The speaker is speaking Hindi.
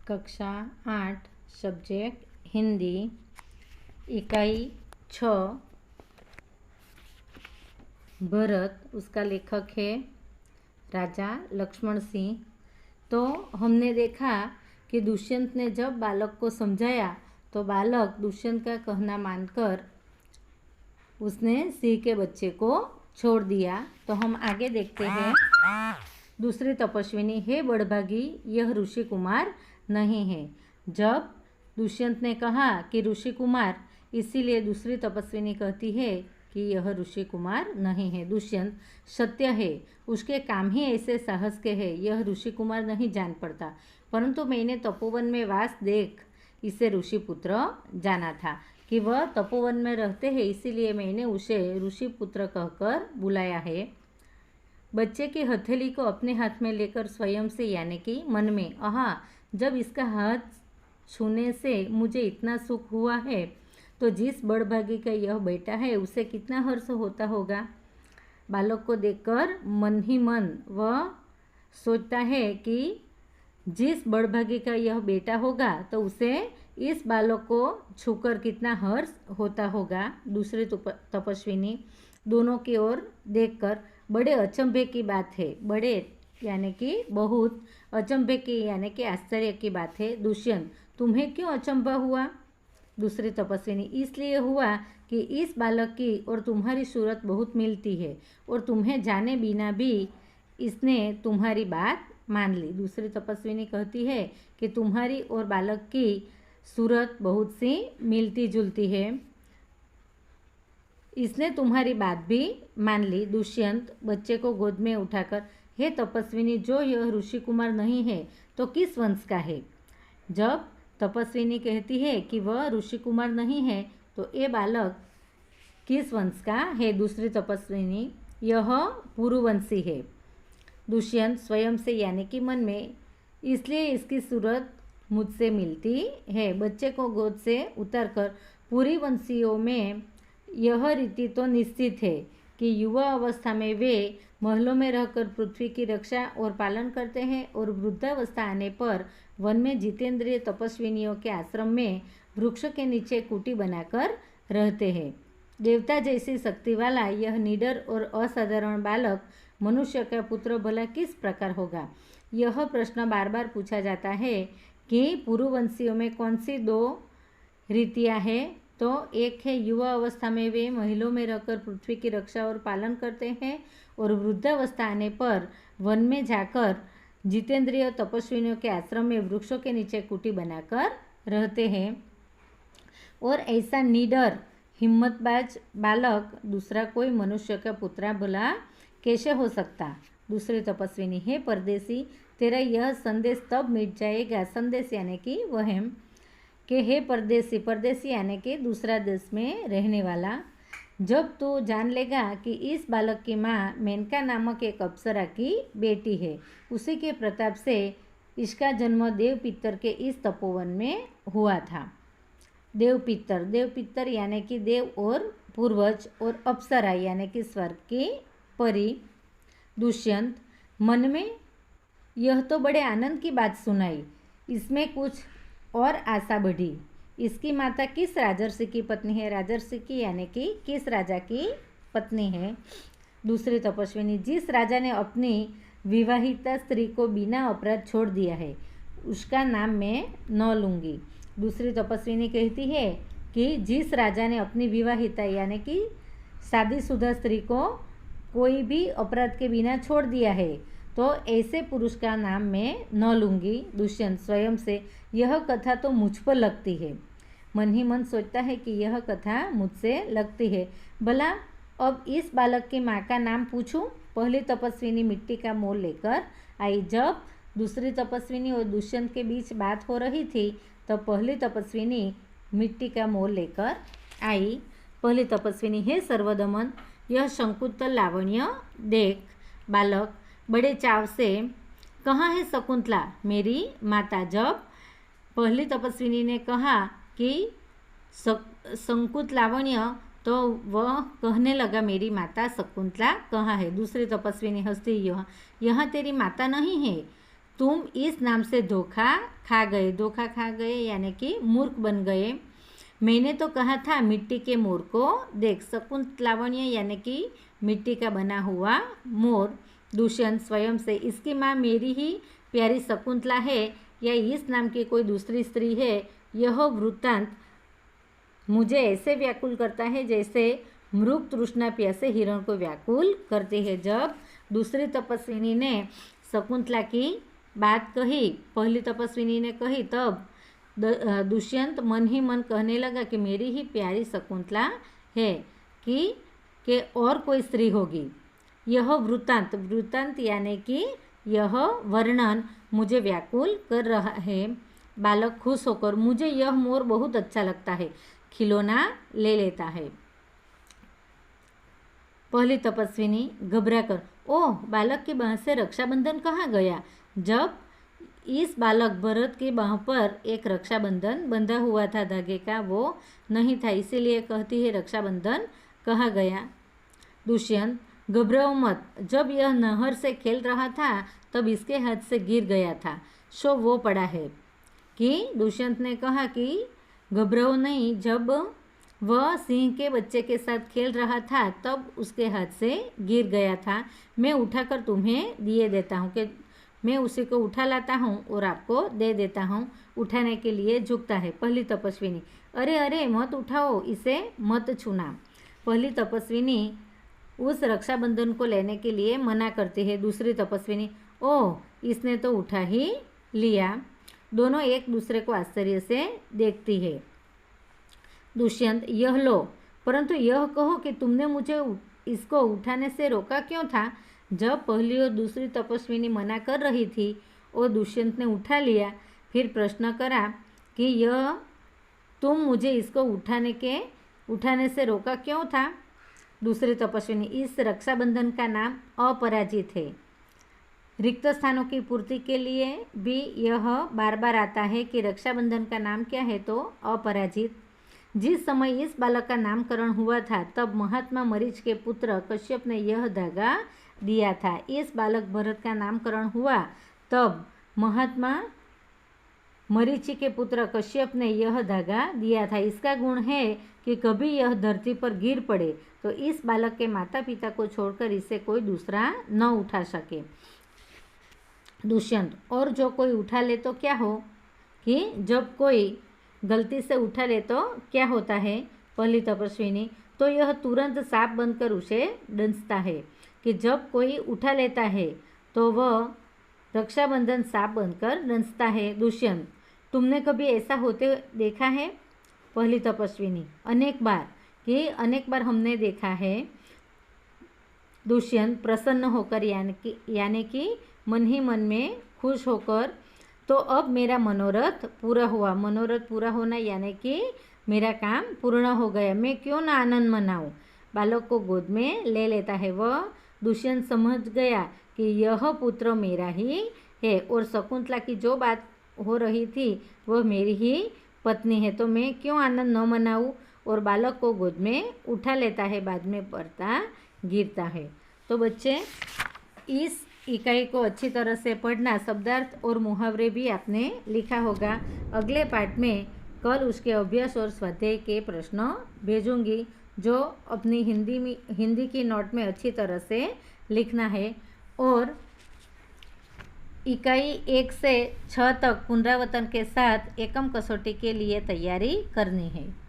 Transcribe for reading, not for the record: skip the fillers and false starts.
कक्षा 8 सब्जेक्ट हिंदी इकाई 6 भरत। उसका लेखक है राजा लक्ष्मण सिंह। तो हमने देखा कि दुष्यंत ने जब बालक को समझाया तो बालक दुष्यंत का कहना मानकर उसने सिंह के बच्चे को छोड़ दिया। तो हम आगे देखते हैं। दूसरी तपस्विनी, हे बड़भागी, यह ऋषि कुमार नहीं है। जब दुष्यंत ने कहा कि ऋषि कुमार, इसीलिए दूसरी तपस्विनी कहती है कि यह ऋषि कुमार नहीं है। दुष्यंत, सत्य है, उसके काम ही ऐसे साहस के हैं, यह ऋषि कुमार नहीं जान पड़ता, परंतु मैंने तपोवन में वास देख इसे ऋषि पुत्र जाना था कि वह तपोवन में रहते हैं, इसीलिए मैंने उसे ऋषि पुत्र कहकर बुलाया है। बच्चे की हथेली को अपने हाथ में लेकर स्वयं से यानी कि मन में, आहा, जब इसका हाथ छूने से मुझे इतना सुख हुआ है तो जिस बड़भागी का यह बेटा है उसे कितना हर्ष होता होगा। बालक को देखकर मन ही मन वह सोचता है कि जिस बड़भागी का यह बेटा होगा तो उसे इस बालक को छूकर कितना हर्ष होता होगा। दूसरी तपस्विनी दोनों की ओर देखकर, बड़े अचंभे की बात है, बड़े यानी कि बहुत, अचंभे की यानी कि आश्चर्य की बात है। दुष्यंत, तुम्हें क्यों अचंभा हुआ? दूसरी तपस्विनी, इसलिए हुआ कि इस बालक की और तुम्हारी सूरत बहुत मिलती है और तुम्हें जाने बिना भी इसने तुम्हारी बात मान ली। दूसरी तपस्विनी कहती है कि तुम्हारी और बालक की सूरत बहुत सी मिलती जुलती है, इसने तुम्हारी बात भी मान ली। दुष्यंत बच्चे को गोद में उठाकर, हे तपस्विनी, जो यह ऋषि कुमार नहीं है तो किस वंश का है? जब तपस्विनी कहती है कि वह ऋषि कुमार नहीं है तो ये बालक किस वंश का है? दूसरी तपस्विनी, यह पुरुवंशी है। दुष्यंत स्वयं से यानी कि मन में, इसलिए इसकी सूरत मुझसे मिलती है। बच्चे को गोद से उतारकर, पुरीवंशियों में यह रीति तो निश्चित है कि युवा अवस्था में वे महलों में रहकर पृथ्वी की रक्षा और पालन करते हैं और वृद्धावस्था आने पर वन में जितेंद्रिय तपस्विनियों के आश्रम में वृक्ष के नीचे कुटी बनाकर रहते हैं। देवता जैसी शक्ति वाला यह निडर और असाधारण बालक मनुष्य का पुत्र भला किस प्रकार होगा? यह प्रश्न बार बार पूछा जाता है कि पुरुवंशियों में कौन सी दो रीतियाँ हैं? तो एक है युवा अवस्था में वे महलों में रहकर पृथ्वी की रक्षा और पालन करते हैं और वृद्धावस्था आने पर वन में जाकर जितेंद्रिय तपस्विनियों के आश्रम में वृक्षों के नीचे कुटी बनाकर रहते हैं। और ऐसा निडर हिम्मतबाज बालक दूसरा कोई मनुष्य का पुत्र भला कैसे हो सकता? दूसरी तपस्विनी, हे परदेसी, तेरा यह संदेश तब मिट जाएगा, संदेश यानी कि वहम, कि हे परदेसी, परदेसी यानी कि दूसरा देश में रहने वाला, जब तू जान लेगा कि इस बालक की माँ मेनका नामक एक अप्सरा की बेटी है, उसी के प्रताप से इसका जन्म देव पितर के इस तपोवन में हुआ था। देव पितर यानी कि देव और पूर्वज, और अप्सरा यानी कि स्वर्ग की परी। दुष्यंत, मन में यह तो बड़े आनंद की बात सुनाई, इसमें कुछ और आशा बढ़ी। इसकी माता किस राजर्षि की पत्नी है? राजर्षि की यानी कि किस राजा की पत्नी है? दूसरी तपस्विनी, जिस राजा ने अपनी विवाहिता स्त्री को बिना अपराध छोड़ दिया है उसका नाम मैं न लूँगी। दूसरी तपस्विनी कहती है कि जिस राजा ने अपनी विवाहिता यानी कि शादीशुदा स्त्री को कोई भी अपराध के बिना छोड़ दिया है तो ऐसे पुरुष का नाम मैं न लूँगी। दुष्यंत स्वयं से, यह कथा तो मुझ पर लगती है। मन ही मन सोचता है कि यह कथा मुझसे लगती है, भला अब इस बालक की माँ का नाम पूछूं? पहली तपस्विनी मिट्टी का मोल लेकर आई। जब दूसरी तपस्विनी और दुष्यंत के बीच बात हो रही थी तब पहली तपस्विनी मिट्टी का मोल लेकर आई। पहली तपस्विनी, हे सर्वदमन, यह शंकुतल लावण्य देख। बालक बड़े चाव से, कहाँ है शकुंतला, मेरी माता? जब पहली तपस्विनी ने कहा कि शंकुत लावण्य तो वह कहने लगा, मेरी माता शकुंतला कहाँ है? दूसरी तपस्विनी हंसती, यहाँ तेरी माता नहीं है, तुम इस नाम से धोखा खा गए। धोखा खा गए यानी कि मूर्ख बन गए। मैंने तो कहा था मिट्टी के मोर को देख। शकुंतलावण्य यानी कि मिट्टी का बना हुआ मोर। दुष्यंत स्वयं से, इसकी माँ मेरी ही प्यारी शकुंतला है या इस नाम की कोई दूसरी स्त्री है? यह वृत्तांत मुझे ऐसे व्याकुल करता है जैसे मृग तृष्णा प्यासे हिरण को व्याकुल करती है। जब दूसरी तपस्विनी ने शकुंतला की बात कही, पहली तपस्विनी ने कही, तब दुष्यंत मन ही मन कहने लगा कि मेरी ही प्यारी शकुंतला है कि और कोई स्त्री होगी। यह वृत्तांत यानी कि यह वर्णन मुझे व्याकुल कर रहा है। बालक खुश होकर, मुझे यह मोर बहुत अच्छा लगता है, खिलौना ले लेता है। पहली तपस्विनी घबराकर, ओह, बालक की बाह से रक्षाबंधन कहाँ गया? जब इस बालक भरत की बाह पर एक रक्षाबंधन बंधा हुआ था धागे का, वो नहीं था, इसीलिए कहती है रक्षाबंधन कहाँ गया? दुष्यंत, घबराओ मत, जब यह नहर से खेल रहा था तब इसके हाथ से गिर गया था, सो वो पड़ा है। कि दुष्यंत ने कहा कि घबराओ नहीं, जब वह सिंह के बच्चे के साथ खेल रहा था तब उसके हाथ से गिर गया था। मैं उठाकर तुम्हें दिए देता हूँ, कि मैं उसी को उठा लाता हूँ और आपको दे देता हूँ। उठाने के लिए झुकता है। पहली तपस्विनी, अरे अरे मत उठाओ, इसे मत छूना। पहली तपस्विनी उस रक्षाबंधन को लेने के लिए मना करती है। दूसरी तपस्विनी, ओह, इसने तो उठा ही लिया। दोनों एक दूसरे को आश्चर्य से देखती है। दुष्यंत, यह लो, परंतु यह कहो कि तुमने मुझे इसको उठाने से रोका क्यों था? जब पहली और दूसरी तपस्विनी मना कर रही थी और दुष्यंत ने उठा लिया, फिर प्रश्न करा कि यह तुम मुझे इसको उठाने से रोका क्यों था? दूसरी तपस्विनी, इस रक्षाबंधन का नाम अपराजित है। रिक्त स्थानों की पूर्ति के लिए भी यह बार बार आता है कि रक्षाबंधन का नाम क्या है, तो अपराजित। जिस समय इस बालक का नामकरण हुआ था तब महात्मा मरीच के पुत्र कश्यप ने यह धागा दिया था। इस बालक भरत का नामकरण हुआ तब महात्मा मरीचि के पुत्र कश्यप ने यह धागा दिया था। इसका गुण है कि कभी यह धरती पर गिर पड़े तो इस बालक के माता पिता को छोड़कर इसे कोई दूसरा न उठा सके। दुष्यंत, और जो कोई उठा ले तो क्या हो? कि जब कोई गलती से उठा ले तो क्या होता है? पहली तपस्विनी, तो यह तुरंत सांप बनकर उसे डंसता है। कि जब कोई उठा लेता है तो वह रक्षाबंधन सांप बनकर डंसता है। दुष्यंत, तुमने कभी ऐसा होते देखा है? पहली तपस्विनी, अनेक बार। कि अनेक बार हमने देखा है। दुष्यंत प्रसन्न होकर यानी कि मन ही मन में खुश होकर, तो अब मेरा मनोरथ पूरा हुआ। मनोरथ पूरा होना यानी कि मेरा काम पूर्ण हो गया, मैं क्यों ना आनंद मनाऊं। बालक को गोद में ले लेता है। वह दुष्यंत समझ गया कि यह पुत्र मेरा ही है और शकुंतला की जो बात हो रही थी वह मेरी ही पत्नी है, तो मैं क्यों आनंद न मनाऊं। और बालक को गोद में उठा लेता है, बाद में पड़ता गिरता है। तो बच्चे, इस इकाई को अच्छी तरह से पढ़ना। शब्दार्थ और मुहावरे भी आपने लिखा होगा। अगले पार्ट में कल उसके अभ्यास और स्वाध्याय के प्रश्न भेजूंगी, जो अपनी हिंदी की नोट में अच्छी तरह से लिखना है। और इकाई 1 से 6 तक पुनरावर्तन के साथ एकम कसौटी के लिए तैयारी करनी है।